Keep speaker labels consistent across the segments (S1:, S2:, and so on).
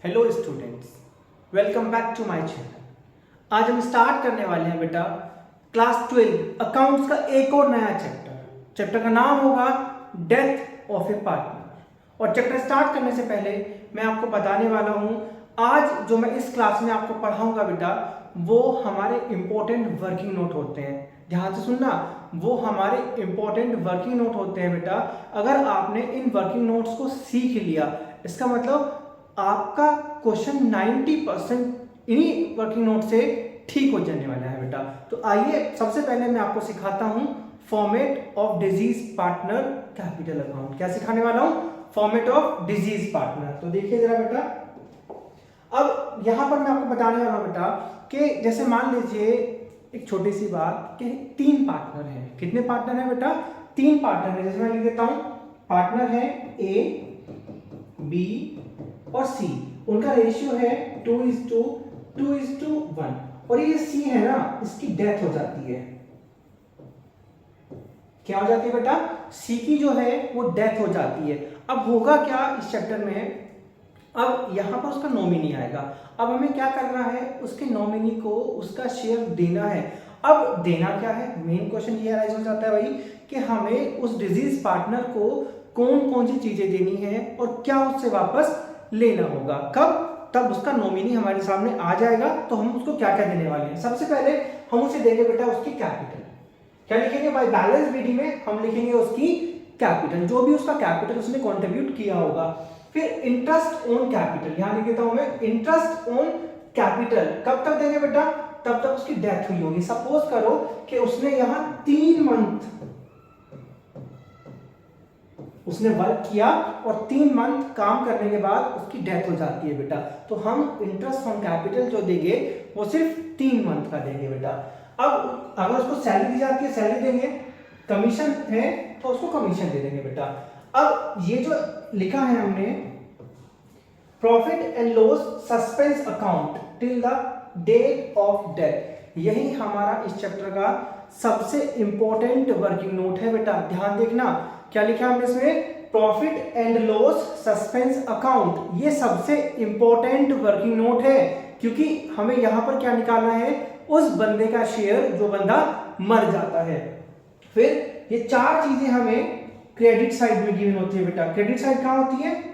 S1: Hello students, welcome back to my channel. आज हम start करने वाले हैं बेटा क्लास 12 अकाउंट्स का एक और नया चैप्टर का नाम होगा डेथ ऑफ ए पार्टनर। और चैप्टर स्टार्ट करने से पहले मैं आपको बताने वाला हूं, आज जो मैं इस क्लास में आपको पढ़ाऊंगा बेटा वो हमारे इंपॉर्टेंट वर्किंग नोट होते हैं। ध्यान से सुनना, वो हमारे इंपॉर्टेंट वर्किंग नोट होते हैं बेटा। अगर आपने इन वर्किंग नोट्स को सीख लिया, इसका मतलब आपका क्वेश्चन 90% इन्हीं वर्किंग नोट से ठीक हो जाने वाला है बेटा। तो आइए सबसे पहले मैं आपको सिखाता हूं format of disease partner capital account. क्या सिखाने वाला हूं? Format of disease partner. तो देखिए जरा बेटा, अब यहां पर मैं आपको बताने वाला हूं बेटा कि जैसे मान लीजिए एक छोटी सी बात कि 3 पार्टनर हैं। कितने पार्टनर हैं बेटा? 3 पार्टनर हैं। जैसे मैं लिख देता हूं, पार्टनर है ए, बी और सी। उनका रेशियो है 2:1। और ये सी है ना, इसकी डेथ हो जाती है। क्या हो जाती है बेटा? सी की जो है वो डेथ हो जाती है। अब होगा क्या इस चैप्टर में, अब यहां पर उसका नॉमिनी आएगा। अब हमें क्या करना है, उसके नॉमिनी को उसका शेयर देना है। अब देना क्या है, मेन क्वेश्चन ये राइज हो जाता है भाई कि हमें उस डिजीज पार्टनर को कौन कौन सी चीजें देनी है और क्या उससे वापस लेना होगा। कब? तब उसका नॉमिनी हमारे सामने आ जाएगा तो हम उसको क्या क्या देने वाले हैं। सबसे पहले हम उसे देंगे बेटा उसकी कैपिटल। क्या लिखेंगे भाई? बैलेंस बीडी में हम लिखेंगे उसकी कैपिटल, जो भी उसका कैपिटल उसने कंट्रीब्यूट किया होगा। फिर इंटरेस्ट ऑन कैपिटल, यहां लिख देता हूं मैं, इंटरेस्ट ऑन कैपिटल कब तक देंगे बेटा? तब तक उसकी डेथ हुई होगी। सपोज करो कि उसने यहां 3 मंथ उसने वर्क किया और 3 मंथ काम करने के बाद उसकी डेथ हो जाती है बेटा, तो हम इंटरेस्ट ऑन कैपिटल जो देंगे वो सिर्फ 3 मंथ का देंगे बेटा। अब अगर उसको सैलरी दी जाती है, सैलरी देंगे, कमीशन है तो उसको कमीशन दे देंगे बेटा। अब ये जो लिखा है हमने, profit and loss suspense account till the date of death, यही हमारा इस चैप्टर का सबसे इंपॉर्टेंट वर्किंग नोट है बेटा। ध्यान देखना क्या लिखा हमने इसमें, profit and loss suspense account. ये सबसे इंपॉर्टेंट वर्किंग नोट है क्योंकि हमें यहां पर क्या निकालना है, उस बंदे का शेयर जो बंदा मर जाता है। फिर ये 4 चीजें हमें क्रेडिट साइड में गिवन होती है बेटा। क्रेडिट साइड कहां होती है?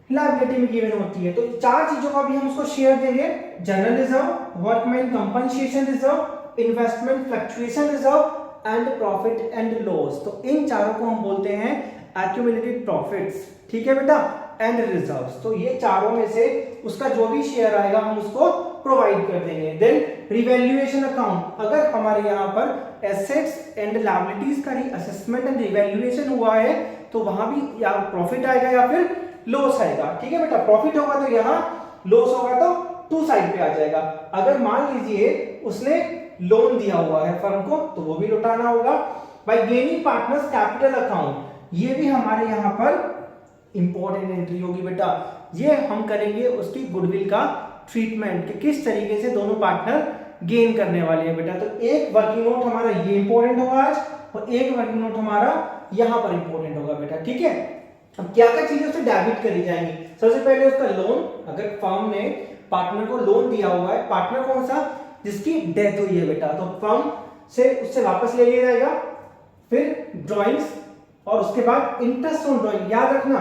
S1: लायबिलिटी में गिवन होती है। तो 4 चीजों का भी हम उसको शेयर देंगे, general reserve, workman compensation reserve, investment fluctuation reserve and profit and loss. तो इन चारों को हम बोलते हैं एक्यूमुलेटेड प्रॉफिट्स, ठीक है बेटा, एंड रिजर्व्स। तो ये चारों में से उसका जो भी शेयर आएगा हम उसको प्रोवाइड कर देंगे। देन रिवैल्यूएशन अकाउंट, अगर हमारे यहाँ पर एसेट्स एंड लायबिलिटीज का असेसमेंट एंड रिवैल्यूएशन हुआ है तो वहां भी या प्रॉफिट आएगा या फिर लॉस आएगा, ठीक है बेटा। प्रॉफिट होगा तो यहाँ, लॉस होगा तो 2 साइड पे आ जाएगा। अगर मान लीजिए उसने लोन दिया हुआ है फर्म को तो वो भी लौटाना होगा। Bye gaining partners capital account, ये भी हमारे यहाँ पर इंपॉर्टेंट एंट्री होगी बेटा। ये हम करेंगे उसकी गुडविल का ट्रीटमेंट कि किस तरीके से दोनों पार्टनर गेन करने वाले हैं बेटा। तो एक वर्किंग नोट हमारा ये इंपॉर्टेंट होगा आज, और एक वर्किंग नोट हमारा यहाँ पर इंपॉर्टेंट होगा बेटा, ठीक है। अब क्या क्या चीजें उससे डेबिट करी जाएंगी? सबसे पहले उसका लोन, अगर फर्म ने पार्टनर को लोन दिया हुआ है, पार्टनर कौन सा? जिसकी डेथ हुई है बेटा, तो फर्म से उससे वापस ले लिया जाएगा। फिर ड्राइंग्स और उसके बाद इंटरेस्ट ऑन ड्राइंग, याद रखना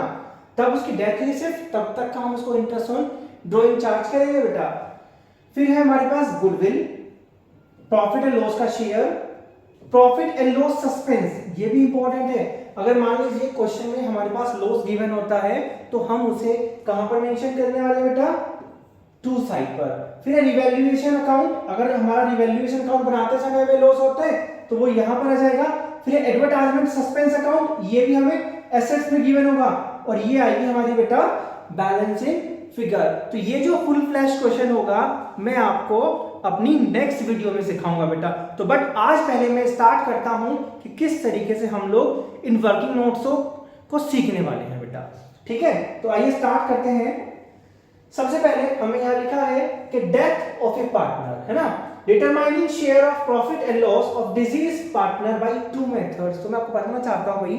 S1: तब उसकी डेथ हुई सिर्फ तब तक का हम उसको इंटरेस्ट ऑन ड्राइंग चार्ज करेंगे बेटा। फिर है हमारे पास गुडविल, प्रॉफिट एंड लॉस का share, profit and loss suspense, ये भी इंपॉर्टेंट है। अगर मान लीजिए क्वेश्चन में हमारे पास लॉस गिवन होता है तो हम उसे कहां पर मेंशन करने वाले बेटा? 2 साइड पर। फिर रिवैल्यूएशन अकाउंट, अगर हमारा रिवैल्यूएशन अकाउंट बनाते समय में लॉस होता है तो वो यहां पर आ जाएगा। फिर एडवर्टाइजमेंट सस्पेंस अकाउंट, ये भी हमें एसेट्स में गिवन होगा और ये आएगी हमारी बेटा बैलेंसिंग फिगर। तो ये जो फुल फ्लैश क्वेश्चन होगा मैं आपको अपनी नेक्स्ट वीडियो में सिखाऊंगा बेटा। तो बट आज पहले मैं स्टार्ट करता हूं कि किस तरीके से हम लोग इन वर्किंग नोट्सों को सीखने वाले हैं बेटा, ठीक है। तो आइए स्टार्ट करते हैं। सबसे पहले हमें यहां लिखा है कि डेथ ऑफ ए पार्टनर, है ना, determining share of profit and loss of disease partner by 2 methods. तो मैं आपको बताना चाहता हूं भाई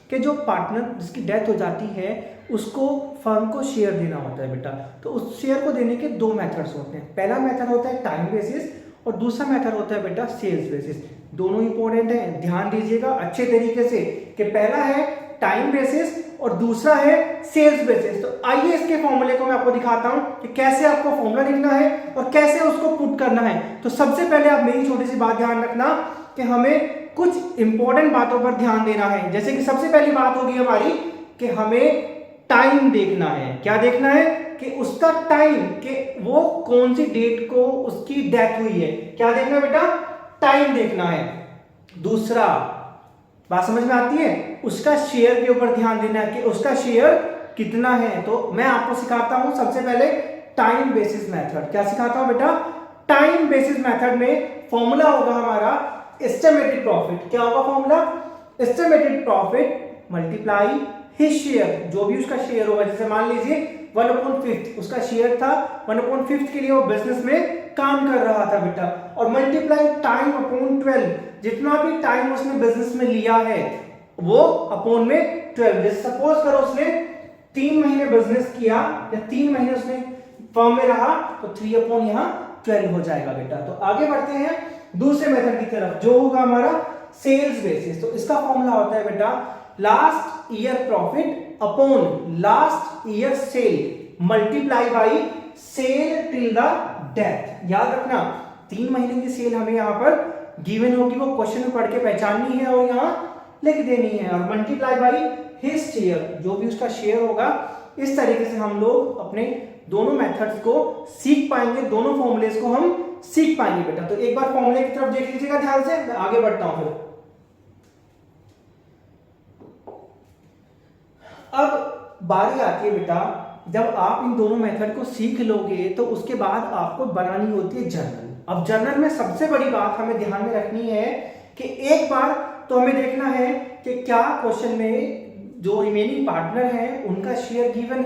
S1: कि जो पार्टनर जिसकी डेथ हो जाती है उसको फर्म को शेयर देना होता है बेटा। तो उस शेयर को देने के दो मेथड्स होते हैं। पहला मेथड होता है टाइम बेसिस और दूसरा मेथड होता है बेटा सेल्स बेसिस। दोनों इंपॉर्टेंट है, ध्यान दीजिएगा अच्छे तरीके से कि पहला है टाइम बेसिस और दूसरा है सेल्स बेसिस। तो आइए इसके फॉर्मूले को मैं आपको दिखाता हूं कि कैसे आपको फॉर्मूला लिखना है और कैसे उसको पुट करना है। तो सबसे पहले आप मेरी छोटी सी बात ध्यान रखना कि हमें कुछ इंपॉर्टेंट बातों पर ध्यान देना है। जैसे कि सबसे पहली बात होगी हमारी कि हमें टाइम देखना है। क्या देखना है कि उसका टाइम, कि वो कौन सी डेट को उसकी डेथ हुई है, क्या देखना है बेटा, टाइम देखना है। दूसरा बात समझ में आती है, उसका शेयर के ऊपर ध्यान देना है कि उसका शेयर कितना है। तो मैं आपको सिखाता हूं सबसे पहले टाइम बेसिस मेथड। क्या सिखाता हूं बेटा, टाइम बेसिस मेथड में फॉर्मूला होगा हमारा एस्टिमेटेड प्रॉफिट। क्या होगा formula, estimated profit multiply his share, जो भी उसका शेयर होगा। जैसे मान लीजिए 1/5 उसका शेयर था, 1/5 के लिए वो बिजनेस में काम कर रहा था बेटा, और मल्टीप्लाई टाइम अपॉन 12, जितना भी टाइम उसने बिजनेस में लिया है वो अपॉन में 12। जैसे सपोज करो उसने 3 महीने बिजनेस किया या 3 महीने उसने फर्म में रहा, तो 3 अपॉन यहाँ 12 हो जाएगा बेटा। तो आगे बढ़ते हैं दूसरे मेथड की तरफ, जो होगा हमारा सेल्स बेसिस। तो इसका फॉर्मूला होता है बेटा last year profit upon last year sale multiply by sale till the death. याद रखना 3 महीने की सेल हमें यहां पर गिवन होगी, वो क्वेश्चन में पढ़ के पहचाननी है और यहां लिख देनी है, और मल्टीप्लाई बाई हिज शेयर, जो भी उसका शेयर होगा। इस तरीके से हम लोग अपने दोनों मेथड्स को सीख पाएंगे, दोनों फॉर्मूलेस को हम सीख पाएंगे बेटा। तो एक बार फॉर्मूले की तरफ देख लीजिएगा ध्यान से, मैं आगे बढ़ता हूं फिर। अब बारी आती है बेटा, जब आप इन दोनों मेथड को सीख लोगे तो उसके बाद आपको बनानी होती है जर्नल। अब जर्नल में सबसे बड़ी बात हमें ध्यान में रखनी है कि एक बार तो हमें देखना है कि क्या क्वेश्चन में जो रिमेनिंग पार्टनर हैं उनका शेयर गिवन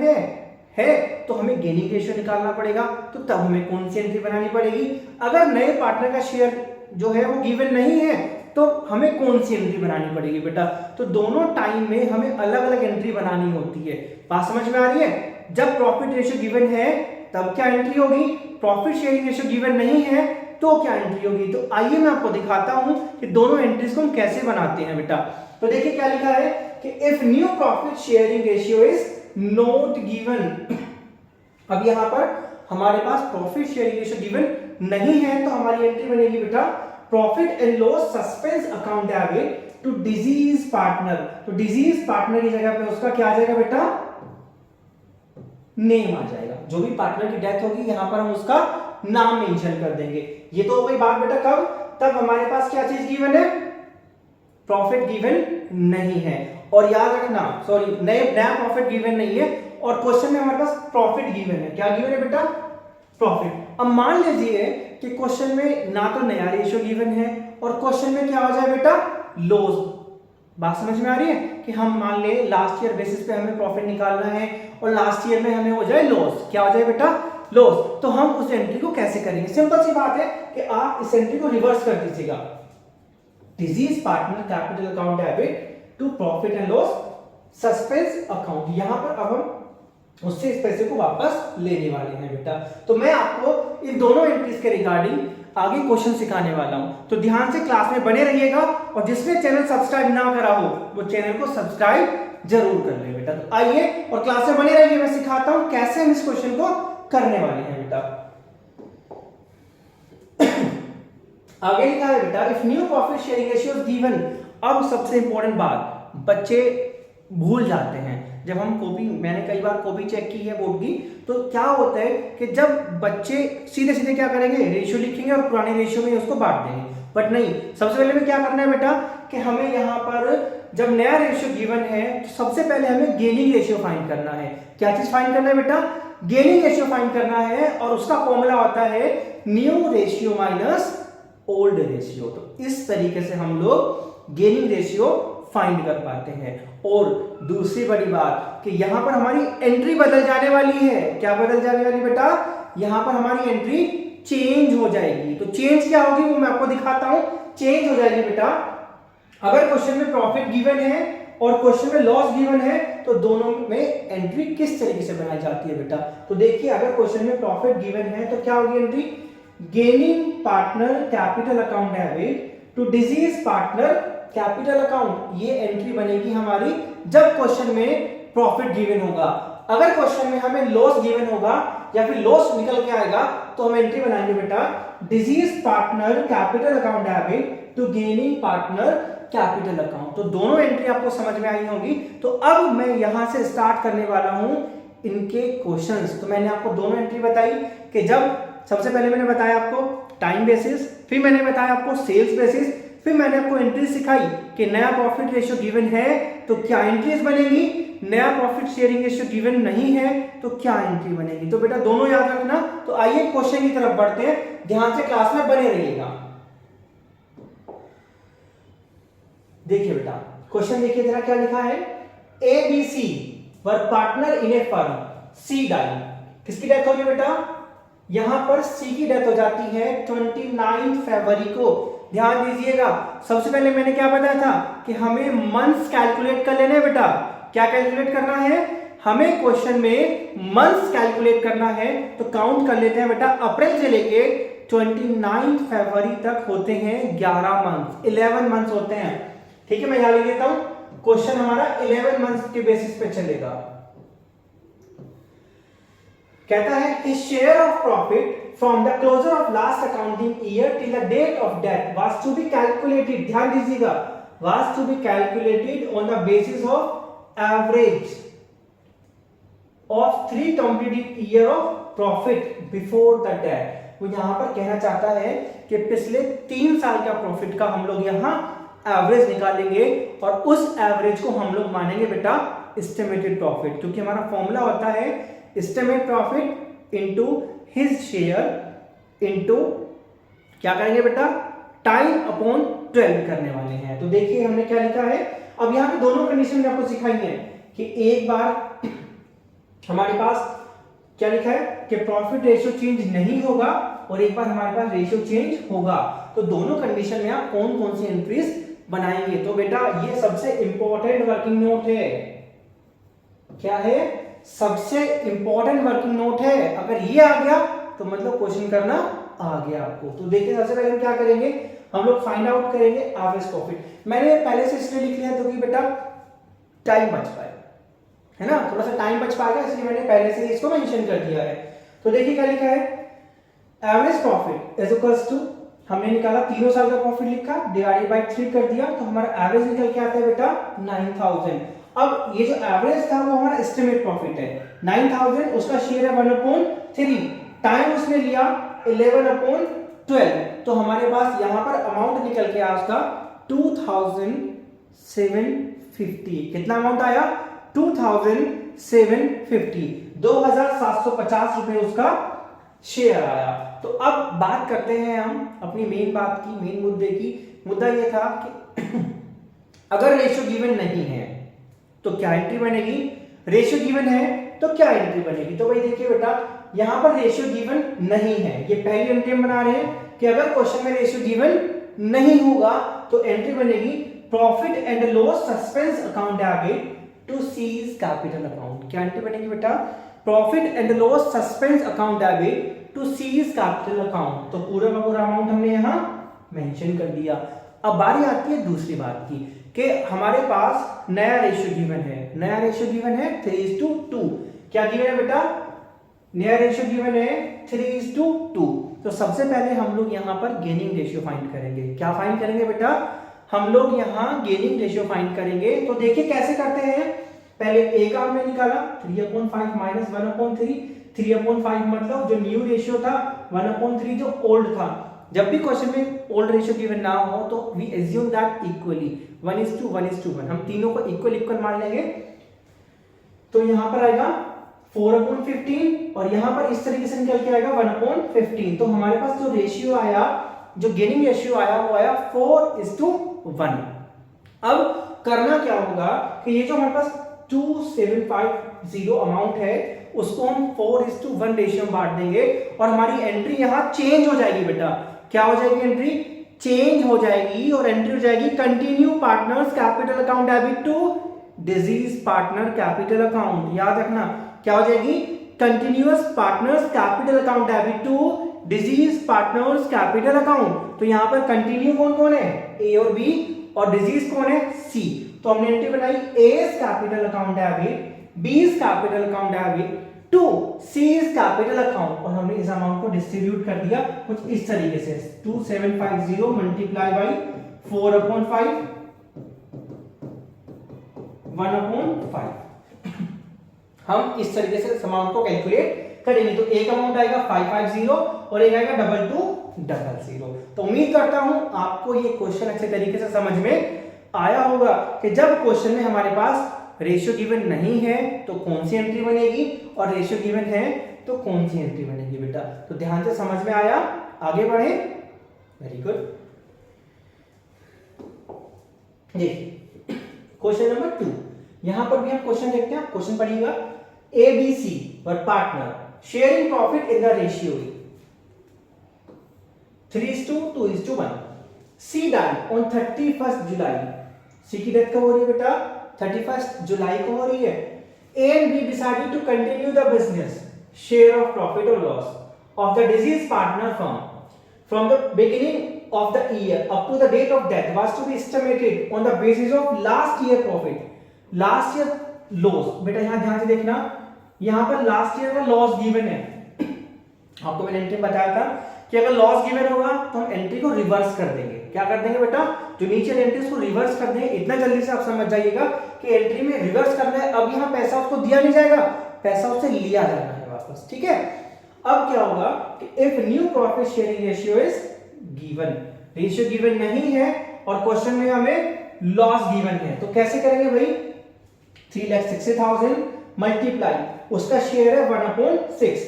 S1: है तो हमें गेनिंग रेशियो निकालना पड़ेगा। तो तब हमें कौन सी एंट्री बनानी पड़ेगी। अगर नए पार्टनर का शेयर जो है वो गिवन नहीं है तो हमें कौन सी एंट्री बनानी पड़ेगी बेटा। तो दोनों टाइम में हमें अलग अलग एंट्री बनानी होती है। बात समझ में आ रही है। जब प्रॉफिट रेशियो गिवन है तब क्या एंट्री होगी, प्रॉफिट शेयरिंग रेशियो गिवन नहीं है तो क्या एंट्री होगी। तो आइए मैं आपको दिखाता हूं कि दोनों एंट्रीज को हम कैसे बनाते हैं बेटा। तो देखिए क्या लिखा है कि if new profit sharing ratio is not given. अब यहां पर हमारे पास प्रॉफिट शेयरिंग रेशियो गिवन नहीं है तो हमारी एंट्री बनेगी बेटा profit and loss suspense account debit to deceased partner. तो डिजीज पार्टनर की जगह पे उसका क्या आ जाएगा बेटा, नेम आ जाएगा। जो भी पार्टनर की डेथ होगी यहां पर हम उसका नाम मेंशन कर देंगे। ये तो हो गई बात बेटा कब, तब हमारे पास क्या चीज गिवन है, प्रॉफिट गिवन नहीं है। और याद रखना सॉरी नया प्रॉफिट गिवन नहीं है और क्वेश्चन में हमारे पास प्रॉफिट गिवन है। क्या गिवन है बेटा, प्रॉफिट। अब मान लीजिए कि क्वेश्चन में ना तो नया रेशियो गिवन है और क्वेश्चन में क्या हो जाए बेटा, लॉस। बात समझ में आ रही है कि हम मान ले लास्ट ईयर बेसिस पे हमें प्रॉफिट निकालना है और लास्ट ईयर में हमें हो जाए लॉस। क्या हो जाए बेटा, लॉस। तो हम उस एंट्री को कैसे करेंगे, सिंपल सी बात है कि आप इस एंट्री को रिवर्स कर दीजिएगा। Deceased partner capital account debit to profit and loss suspense account. यहां पर अब हम उससे इस पैसे को वापस लेने वाले हैं बेटा। तो मैं आपको इन दोनों एंट्रीज के रिगार्डिंग आगे क्वेश्चन सिखाने वाला हूं, तो ध्यान से क्लास में बने रहिएगा। और जिसने चैनल सब्सक्राइब ना करा हो वो चैनल को सब्सक्राइब जरूर कर ले बेटा। तो आइए और क्लास में बने रहिए, मैं सिखाता हूं कैसे हम इस क्वेश्चन को करने वाले हैं बेटा। आगे लिखा है बेटा if new profit sharing ratio is given. अब सबसे इंपॉर्टेंट बात, बच्चे भूल जाते हैं। जब हम कॉपी, मैंने कई बार कॉपी चेक की है बोर्ड की, तो क्या होता है कि जब बच्चे सीधे सीधे क्या करेंगे, रेशियो लिखेंगे और पुराने रेशियो में उसको बांट देंगे। बट नहीं, सबसे पहले में क्या करना है बेटा कि हमें यहाँ पर जब नया रेशियो गिवन है तो सबसे पहले हमें गेनिंग रेशियो फाइंड करना है। क्या चीज फाइंड करना है बेटा, गेनिंग रेशियो फाइंड करना है। और उसका फॉर्मूला होता है new ratio minus old ratio. तो इस तरीके से हम लोग गेनिंग रेशियो फाइंड कर पाते हैं। और दूसरी बड़ी बात कि यहां पर हमारी एंट्री बदल जाने वाली है। क्या बदल जाने वाली बेटा, यहां पर हमारी एंट्री चेंज हो जाएगी। तो चेंज क्या होगी वो मैं आपको दिखाता हूं। चेंज हो जाएगी बेटा, अगर क्वेश्चन में प्रॉफिट गिवन है और क्वेश्चन में लॉस गिवन है, तो दोनों में एंट्री किस तरीके से बनाई जाती है बेटा। तो देखिए अगर क्वेश्चन में प्रॉफिट गिवन है तो क्या होगी entry, gaining partner capital account debit to deceased partner capital account, ये एंट्री बनेगी हमारी जब क्वेश्चन में प्रॉफिट गिवन होगा। अगर क्वेश्चन में हमें लॉस गिवन होगा या फिर लॉस निकल के आएगा तो हम एंट्री बनाएंगे बेटा deceased partner capital account debit to gaining partner capital account. तो दोनों एंट्री आपको समझ में आई होगी। तो अब मैं यहां से स्टार्ट करने वाला हूं इनके क्वेश्चंस। तो मैंने आपको दोनों एंट्री बताई कि जब सबसे पहले मैंने बताया आपको टाइम बेसिस, फिर मैंने बताया आपको सेल्स बेसिस, फिर मैंने आपको एंट्री सिखाई कि नया प्रॉफिट रेशियो गिवन है तो क्या एंट्रीज बनेगी, नया प्रॉफिट शेयरिंग रेशियो गिवन नहीं है तो क्या एंट्री बनेगी। तो बेटा दोनों याद रखना। तो आइए क्वेश्चन की तरफ बढ़ते हैं, ध्यान से क्लास में बने रहिएगा। देखिए बेटा क्वेश्चन देखिए जरा क्या लिखा है, A B C were partner in a firm, C die. किसकी डेथ होगी बेटा, यहां पर सी की डेथ हो जाती है 29 फरवरी को। ध्यान दीजिएगा सबसे पहले मैंने क्या बताया था कि हमें मंथ्स कैलकुलेट कर लेने बेटा। क्या कैलकुलेट करना है, हमें क्वेश्चन में मंथ्स कैलकुलेट करना है। तो काउंट कर लेते हैं बेटा, अप्रैल से लेके 29 फरवरी तक होते हैं 11 मंथ, 11 मंथ्स होते हैं। ठीक है, मैं यहां लिख देता हूं, क्वेश्चन हमारा 11 मंथ्स के बेसिस पे चलेगा। कहता है his share of profit from the closure of last accounting year till the date of death was to be calculated, ध्यान दीजिएगा, was to be calculated on the basis of average of 3 completed year of profit before the death। वो यहां पर कहना चाहता है कि पिछले 3 साल का प्रॉफिट का हम लोग यहां एवरेज निकालेंगे और उस एवरेज को हम लोग मानेंगे बेटा एस्टिमेटेड प्रॉफिट, क्योंकि हमारा फॉर्मूला होता है estimate profit into his share into क्या करेंगे बेटा टाइम अपॉन 12 करने वाले हैं। तो देखिए हमने क्या लिखा है, अब यहां पे दोनों कंडीशन में आपको सिखाई है कि एक बार हमारे पास क्या लिखा है कि प्रॉफिट रेशियो चेंज नहीं होगा और एक बार हमारे पास रेशियो चेंज होगा। तो दोनों कंडीशन में आप कौन कौन सी एंट्रीज बनाएंगे। तो बेटा ये सबसे इंपॉर्टेंट वर्किंग नोट है। क्या है, सबसे इंपॉर्टेंट वर्किंग नोट है। अगर ये आ गया तो मतलब क्वेश्चन करना आ गया आपको। तो देखिए सबसे पहले हम क्या करेंगे, हम लोग फाइंड आउट करेंगे एवरेज प्रॉफिट। मैंने पहले से इसलिए लिख लिया तो कि बेटा टाइम बच पाए, है ना, थोड़ा सा टाइम बच पाएगा, इसलिए मैंने पहले से इसको मेंशन कर दिया है। तो देखिए क्या लिखा है, average profit is equals to, हमने निकाला 3 साल का प्रॉफिट लिखा, डिवाइडेड बाय 3 कर दिया, तो हमारा एवरेज निकल के आता है बेटा 9000। अब ये जो एवरेज था वो हमारा एस्टिमेट प्रॉफिट है 9000, उसका शेयर है 1/3, टाइम उसने लिया 11/12, तो हमारे पास यहां पर अमाउंट निकल के आया उसका 2750। कितना अमाउंट आया, 2750, 2750 रुपए उसका शेयर आया। तो अब बात करते हैं हम अपनी मेन बात की, मेन मुद्दे की। मुद्दा यह था कि अगर रेशियो गिवन नहीं है तो क्या एंट्री बनेगी, रेशियो गिवन है तो क्या एंट्री बनेगी। तो भाई देखिए बेटा यहां पर रेशियो गिवन नहीं है, ये पहली एंट्री हम बना रहे हैं कि अगर क्वेश्चन में रेशियो गिवन नहीं होगा तो एंट्री बनेगी profit and loss suspense account debit to C's capital account. क्या एंट्री बनेगी बेटा, profit and loss suspense account debit to C's capital account. तो पूरा का पूरा अमाउंट हमने यहां मेंशन कर दिया। अब बारी आती है दूसरी बात की कि हमारे पास नया रेशियो गिवन है, नया रेशियो गिवन है 3:2। क्या गिवन है बेटा, नया रेशियो गिवन है 3:2। तो सबसे पहले हम लोग यहां पर गेनिंग रेशियो फाइंड करेंगे। क्या फाइंड करेंगे बेटा, हम लोग यहां गेनिंग रेशियो फाइंड करेंगे। तो देखिए कैसे करते हैं, पहले ए का हमने निकाला 3/5 माइनस 1/3, 3/5 मतलब जो न्यू रेशियो था, 1/3 जो ओल्ड था। जब भी क्वेश्चन में ओल्ड रेशियो गिवन ना हो तो वी एज्यूम दैट इक्वली 1:1, हम तीनों को इक्वल इक्वल मान लेंगे। तो यहां पर आएगा 4/15 और यहां पर इस तरीके से निकल के आएगा 1/15। तो हमारे पास जो रेशियो आया, जो गेनिंग रेशियो आया वो आया 4:1। अब करना क्या होगा कि ये जो हमारे पास 2750 अमाउंट है उसको हम 4:1 रेशियो में बांट देंगे और हमारी एंट्री यहां चेंज हो जाएगी बेटा। क्या हो जाएगी, एंट्री चेंज हो जाएगी और एंट्री हो जाएगी continue partners capital account debit to deceased partner capital account. याद रखना क्या हो जाएगी, continuous partners capital account debit to deceased partners capital account. तो यहाँ पर कंटिन्यू कौन कौन है, ए और बी, और डिजीज कौन है, सी। तो हमने एंट्री बनाई as capital account debit, B's capital account debit to C's capital account, और हमने इस अमाउंट को डिस्ट्रीब्यूट कर दिया कुछ इस तरीके से 2750 मल्टीप्लाई बाई 4/5 1/5। हम इस तरीके से इस अमाउंट को कैलकुलेट करेंगे। तो एक अमाउंट आएगा 550 और एक आएगा 2200। तो उम्मीद करता हूं आपको ये क्वेश्चन अच्छे तरीके से समझ में आया होगा कि जब क्वेश्चन में हमारे पास रेशियो गिवन नहीं है तो कौन सी एंट्री बनेगी, और रेशियो गिवन है तो कौन सी एंट्री बनेगी। बेटा तो ध्यान से समझ में आया, आगे बढ़े। Very good. देखिए क्वेश्चन नंबर 2, यहां पर भी हम क्वेश्चन देखते हैं। क्वेश्चन पढ़िएगा, A B C were partner sharing profit in the ratio 3:2:1। C died on 31 July. C की डेथ कब हो रही है बेटा, 31 जुलाई को हो रही है। A and B decided to continue the business share of profit और loss of the deceased partner firm from the beginning of the year up to the date of death was to be estimated on the basis of last year profit, last year loss. बेटा यहां ध्यान से देखना, यहां पर last year का loss given है। आपको मैंने एंट्री बताया था कि अगर लॉस गिवन होगा तो हम एंट्री को रिवर्स कर देंगे। क्या कर देंगे बेटा, जो नीचे एंट्रीज को रिवर्स कर देंगे। इतना जल्दी से आप समझ जाइएगा कि एंट्री में रिवर्स करना है। अब यहां पैसा उसको दिया नहीं जाएगा, पैसा उससे लिया जाना है वापस, ठीक है। अब क्या होगा कि if new profit sharing ratio is given, ratio given नहीं है और क्वेश्चन में हमें लॉस गिवन है, तो कैसे करेंगे भाई, 3,60,000 मल्टीप्लाई उसका शेयर है 1/6,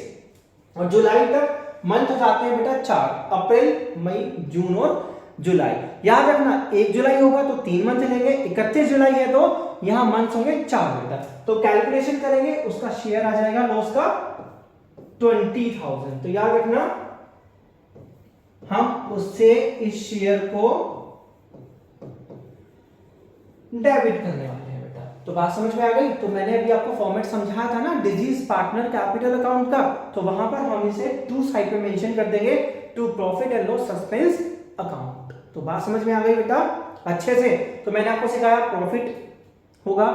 S1: और जुलाई तक मंथ जाते हैं बेटा 4, अप्रैल मई जून और जुलाई। याद रखना 1 जुलाई होगा तो 3 मंथ लेंगे, 31 जुलाई है तो यहां मंथ होंगे 4 बेटा। तो कैलकुलेशन करेंगे, उसका शेयर आ जाएगा लॉस का 20,000। तो याद रखना हम उससे इस शेयर को डेबिट करने वाले हैं बेटा। तो बात समझ में आ गई। तो मैंने अभी आपको फॉर्मेट समझाया था ना डिजीज पार्टनर कैपिटल अकाउंट का, तो वहां पर हम इसे टू साइड पे मेंशन कर देंगे, to profit and loss suspense account. तो बात समझ में आ गई बेटा अच्छे से। तो मैंने आपको सिखाया प्रॉफिट होगा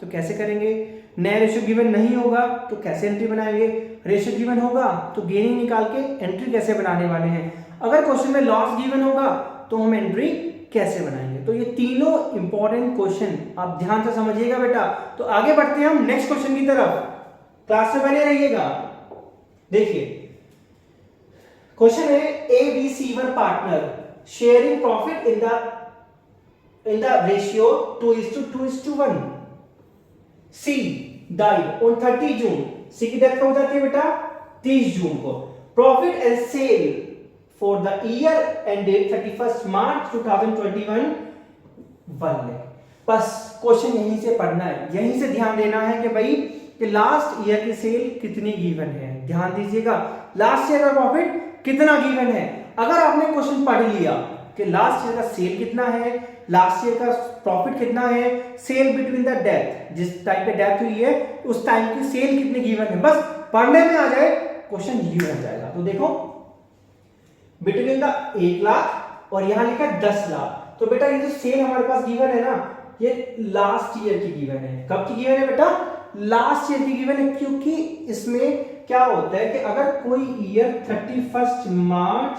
S1: तो कैसे करेंगे, नया रेशियो गिवन नहीं होगा तो कैसे एंट्री बनाएंगे, रेशियो गिवन होगा तो गेनिंग निकाल के एंट्री कैसे बनाने वाले हैं, अगर क्वेश्चन में लॉस गिवन होगा तो हम एंट्री कैसे बनाएंगे। तो ये तीनों इंपॉर्टेंट क्वेश्चन आप ध्यान से समझिएगा बेटा। तो आगे बढ़ते हैं हम नेक्स्ट क्वेश्चन की तरफ, क्लास में बने रहिएगा। देखिए क्वेश्चन है A B C were partner sharing profit in the ratio 2:2:1। C died on 30 June, C की डेथ हो जाती है बेटा 30 जून को। Profit and sale for the year ended 31 March 2021 1 lakh. बस क्वेश्चन यहीं से पढ़ना है, यहीं से ध्यान देना है कि भाई कि लास्ट ईयर की सेल कितनी गिवन है। ध्यान दीजिएगा लास्ट ईयर का प्रॉफिट कितना गिवन है। अगर आपने क्वेश्चन पढ़ लिया कि लास्ट ईयर का सेल कितना है, लास्ट ईयर का प्रॉफिट कितना है, सेल बिटवीन द डेथ, जिस टाइम पे डेथ हुई है उस टाइम की सेल कितनी गिवन है, बस पढ़ने में आ जाए क्वेश्चन यही बन जाएगा। तो देखो बिटवीन द 1 लाख और यहां लिखा 10 लाख। तो बेटा ये जो सेल हमारे पास गिवन है ना, ये लास्ट ईयर की गिवन है। कब की गिवन है बेटा, लास्ट ईयर की गिवन है, क्योंकि इसमें क्या होता है कि अगर कोई ईयर 31 मार्च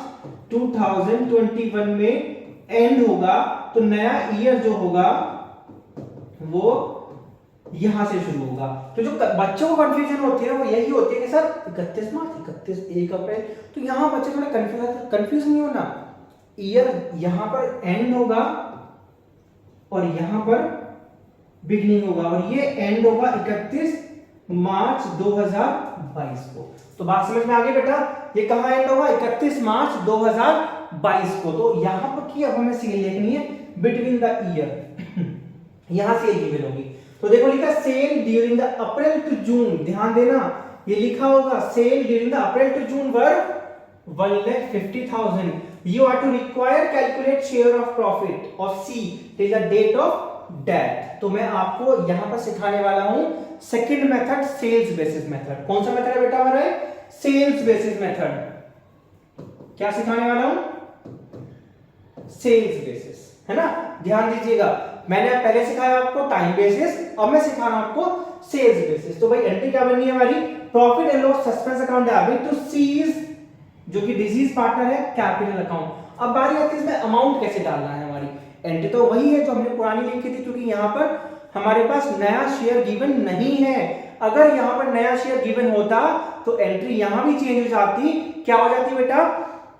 S1: 2021 में एंड होगा तो नया ईयर जो होगा वो यहां से शुरू होगा। तो जो बच्चों को कंफ्यूजन होती है वो यही होती है कि सर 31 मार्च 31 1 अप्रैल, तो यहां बच्चे थोड़े कंफ्यूज नहीं होना, ईयर यहां पर एंड होगा और यहां पर बिगनिंग होगा, और ये एंड होगा 31 मार्च 2022 को। तो बात समझ में आ गई बेटा, ये कहां एंड होगा 31 मार्च 2022 को। तो यहां पर की अब हमें सेल लिखनी है बिटवीन द ईयर, यहां सेल गिवन होगी। तो देखो लिखा sale during the April to June, ध्यान देना ये लिखा होगा sale during the April to June were 1,50,000। You are to require calculate share of profit of C till the date of date. तो मैं आपको यहां पर सिखाने वाला हूं second method, sales basis method. कौन सा मेथड है बेटा हमारा? Sales basis method. क्या सिखाने वाला हूं? सेल्स बेसिस, है ना। ध्यान दीजिएगा, मैंने पहले सिखाया आपको टाइम बेसिस, अब मैं सिखा रहा हूं आपको सेल्स बेसिस। तो भाई एंट्री क्या बननी है हमारी? Profit and loss suspense account debit to ceased, जो कि डिजीज पार्टनर है, कैपिटल अकाउंट। अब बारी आती है इसमें अमाउंट कैसे डालना है। हमारी एंट्री तो वही है जो हमने पुरानी लिखी थी, क्योंकि यहाँ पर हमारे पास नया शेयर गिवन नहीं है। अगर यहाँ पर नया शेयर गिवन होता तो एंट्री यहां भी चेंज हो जाती। क्या हो जाती बेटा?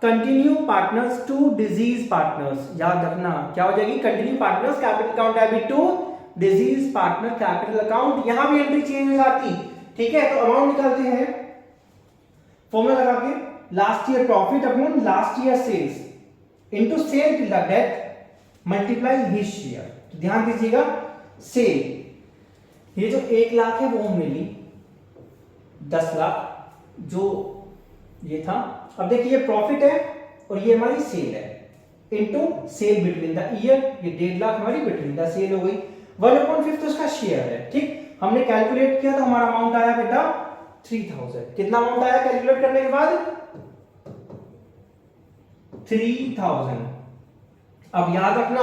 S1: Continue partners to deceased partners. याद रखना क्या हो जाएगी? Continue partners capital account debit to deceased partner capital account. यहां भी एंट्री चेंज हो जाती। ठीक है, तो अमाउंट निकालते हैं फॉर्मूला लगा के, last year profit upon last year sales into sale till the death multiply his share. तो ध्यान दीजिएगा, सेल ये जो 1 लाख है वो हमें मिली 10 लाख जो ये था। अब देखिए ये प्रॉफिट है और ये हमारी सेल है, into sale between the year, ये 1.5 लाख हमारी बिटवीन द सेल हो गई। 1/5 उसका शेयर है। ठीक, हमने कैलकुलेट किया तो हमारा अमाउंट आया बेटा 3000। कितना अमाउंट आया कैलकुलेट करने के बाद? 3000। अब याद रखना,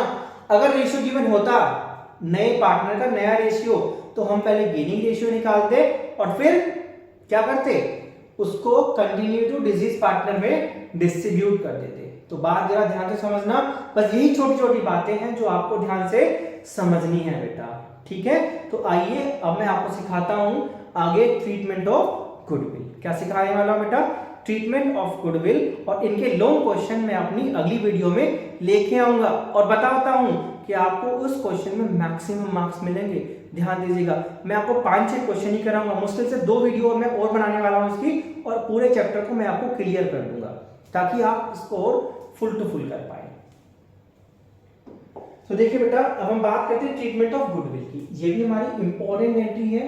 S1: अगर रेशियो गिवन होता नए पार्टनर का नया रेशियो, तो हम पहले गेनिंग रेशियो निकालते और फिर क्या करते? उसको कंटिन्यू टू डिजीज पार्टनर में डिस्ट्रीब्यूट कर देते। तो बात जरा ध्यान से समझना, बस यही छोटी छोटी बातें हैं जो आपको ध्यान से समझनी है बेटा। ठीक है, तो आइए अब मैं आपको सिखाता हूं आगे ट्रीटमेंट ऑफ गुडविल। क्या सिखाने वाला बेटा? Treatment of goodwill. और इनके लॉन्ग क्वेश्चन मैं अपनी अगली वीडियो में लेके आऊंगा और बताता हूं कि आपको उस क्वेश्चन में मैक्सिमम मार्क्स मिलेंगे। ध्यान दीजिएगा, मैं आपको 5-6 क्वेश्चन ही कराऊंगा, मुश्किल से 2 वीडियो मैं और बनाने वाला हूं इसकी, और पूरे चैप्टर को मैं आपको क्लियर कर दूंगा ताकि आप इसको और फुल टू फुल कर पाए। तो देखिए बेटा, अब हम बात करते हैं ट्रीटमेंट ऑफ गुडविल की। ये भी हमारी इंपॉर्टेंट एंट्री है,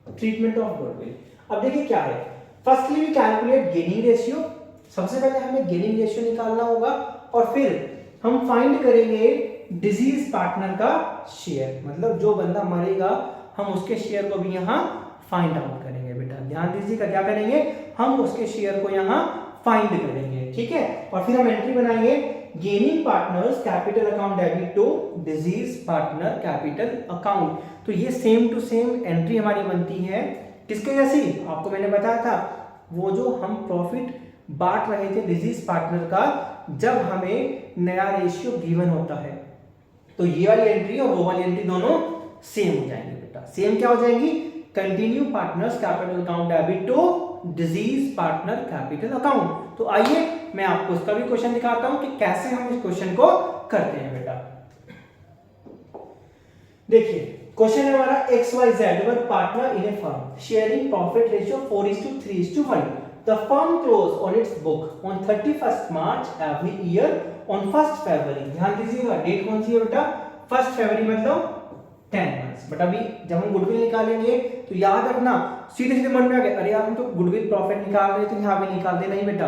S1: ट्रीटमेंट ऑफ गुडविल। अब देखिए क्या है, firstly we calculate gaining ratio. सबसे पहले हमें गेनिंग रेशियो निकालना होगा और फिर हम फाइंड करेंगे डिजीज पार्टनर का शेयर, मतलब जो बंदा मरेगा हम उसके शेयर को भी यहां फाइंड आउट करेंगे बेटा। ध्यान दीजिएगा, क्या करेंगे? हम उसके शेयर को यहां फाइंड करेंगे। ठीक है, और फिर हम एंट्री बनाएंगे gaining partners capital account debit to deceased partner capital account. तो ये सेम टू सेम एंट्री हमारी बनती है किसके जैसी? आपको मैंने बताया था, वो जो हम प्रॉफिट बांट रहे थे डिजीज पार्टनर का, जब हमें नया रेशियो गिवन होता है, तो ये वाली एंट्री और वो वाली एंट्री दोनों सेम हो जाएंगी बेटा। सेम क्या हो जाएंगी? Continue partners capital account debit to deceased partner capital account. तो आइए मैं आपको इसका भी क्वेश्चन दिखाता हूं कि कैसे हम इस क्वेश्चन को करते हैं बेटा। देखिए क्वेश्चन है हमारा, XYZ were partner in a firm sharing profit ratio 4:3:1। The firm closed on its book on 31st March every year on 1st February। ध्यान दीजिएगा, डेट कौन सी है बेटा? 1st February मतलब 10 months। बट अभी जब हम गुडविल निकालेंगे तो याद रखना, सीधे सीधे मन में आ गया, अरे यार हम तो गुडविल प्रॉफिट निकाल रहे तो यहाँ भी निकाल दे। नहीं बेटा,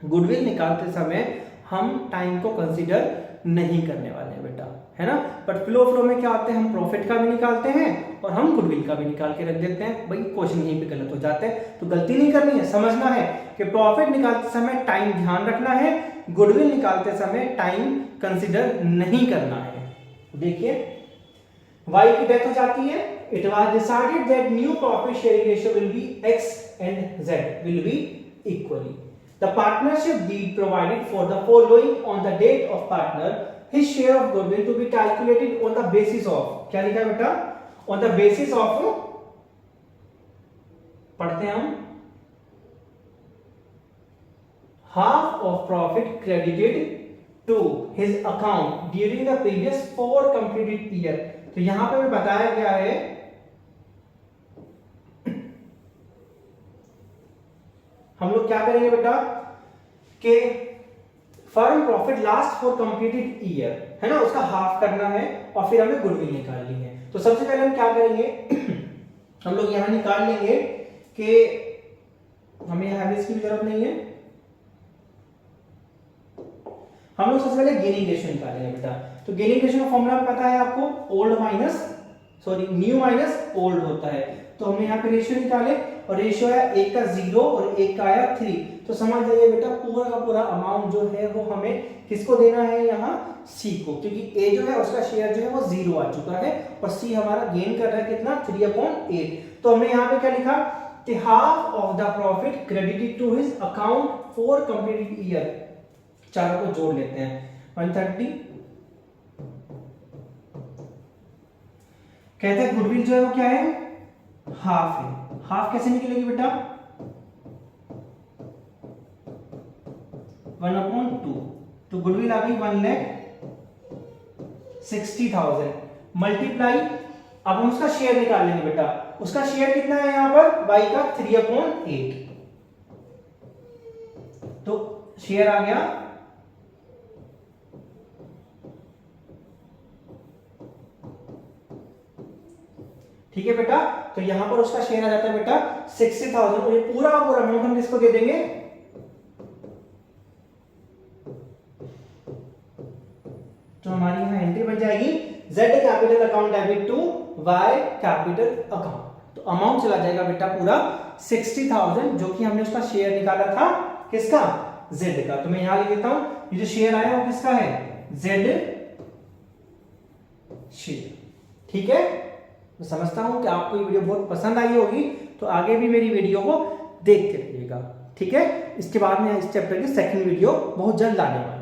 S1: गुडविल निकालते समय हम टाइम को कंसीडर नहीं करने वाले हैं बेटा, है ना। बट फ्लो में क्या होते हैं, हम प्रॉफिट का भी निकालते हैं और हम गुडविल का भी निकाल के रख देते हैं। भाई क्वेश्चन यहीं पे गलत हो जाते हैं, तो गलती नहीं करनी है। समझना है कि प्रॉफिट निकालते समय टाइम ध्यान रखना है, गुडविल निकालते समय टाइम कंसीडर नहीं करना है। देखिए वाई की डेथ हो जाती है, it was decided that new profit sharing ratio will be x and z will be equally। The partnership deed provided for the following on the date of partner his share of goodwill to be calculated on the basis of, क्या लिखा है बेटा? On the basis of, पढ़ते हैं हम, half of profit credited to his account during the previous 4 completed year। तो यहां पे भी बताया गया है हम लोग क्या करेंगे बेटा कि firm profit last for completed year, है ना, उसका हाफ करना है और फिर हमें गुडविल निकालनी है। तो सबसे पहले हम क्या करेंगे हम लोग यहां निकाल लेंगे कि हमें यहां इसकी भी जरूरत नहीं है। हम लोग सबसे पहले गेनिंग रेशियो निकालेंगे बेटा। तो गेनिंग रेशियो का फॉर्मूला पता है आपको, न्यू माइनस ओल्ड होता है। तो हमने यहाँ पे रेशियो निकाले और रेशियो है एक का 0 और एक का आया 3। तो समझ जाइए बेटा पूरा का पूरा अमाउंट जो है वो हमें किसको देना है, यहाँ सी को, क्योंकि ए जो है उसका शेयर जो है वो 0 आ चुका है और सी हमारा गेन कर रहा है कितना, 3/8। तो हमने यहाँ पे क्या लिखा कि half of the profit credited to his account for completed year. चारों को जोड़ लेते हैं, 130। कहते हैं गुडविल जो है वो क्या है, हाफ है। हाफ कैसे निकलेगी बेटा, 1/2। तो गुडविल आ गई 1,60,000 मल्टीप्लाई, अब हम उसका शेयर निकाल लेंगे बेटा। उसका शेयर कितना है यहाँ पर, y का 3/8। तो शेयर आ गया ठीक है बेटा। तो यहां पर उसका शेयर आ जाता है बेटा 60,000 और ये पूरा का पूरा अमाउंट हम किसको दे देंगे, तो हमारी यहां एंट्री बन जाएगी Z capital account debit to Y capital account. तो अमाउंट चला जाएगा बेटा पूरा 60,000 जो कि हमने उसका शेयर निकाला था किसका, Z का। तो मैं यहां लिख देता हूं, ये जो शेयर आया वो किसका है, Z शेयर। ठीक है, मैं समझता हूं कि आपको ये वीडियो बहुत पसंद आई होगी, तो आगे भी मेरी वीडियो को देखते रहिएगा। ठीक है, इसके बाद में इस चैप्टर की सेकंड वीडियो बहुत जल्द आने वाली है।